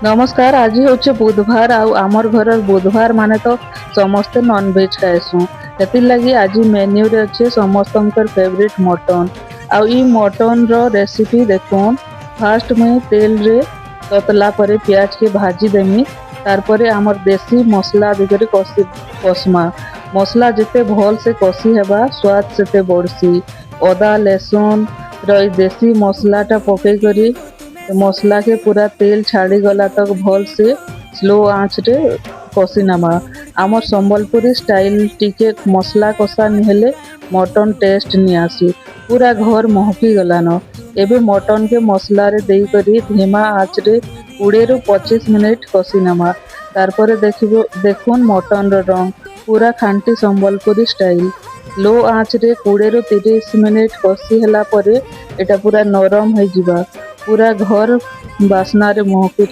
नमस्कार। आज हूँ बुधवार आमर घर बुधवार माने तो समस्ते नॉनवेज खाएसु। हेतिर लगी आज मेन्यू रे अच्छे समस्तंकर फेवरेट मटन। ई मटन रो रेसिपी देखुन। फास्ट मुई तेल रे ततला परे प्याज के भाजी देमी। तार परे आमर देसी मसला दिगरे कषमा। मसला जिते भल से कषी हेबा स्वाद सेते बढ़सी। अदा लहसुन रो देसी मसलाटा पके करी मसला के पूरा तेल छाड़ी गला तक भल से स्लो आँच रे कषी नामा। आमर संबलपुरी स्टाइल टिके मसला कषा निहेले मटन टेस्ट नहीं आसी। पूरा घर महकी गलान। एबे मटन के मसला रे देई करी धीमा आँच रे 20 रु 25 मिनिट कषी नामा। तारपरे देखुन मटन रो रंग पूरा खांटी संबलपुरी स्टाइल। लो आँच रे 20 रु 30 मिनिट कषी ହେଲା ପରେ ଏଟା पूरा नरम हो जिबा। पूरा घर बास्ना रे महकु।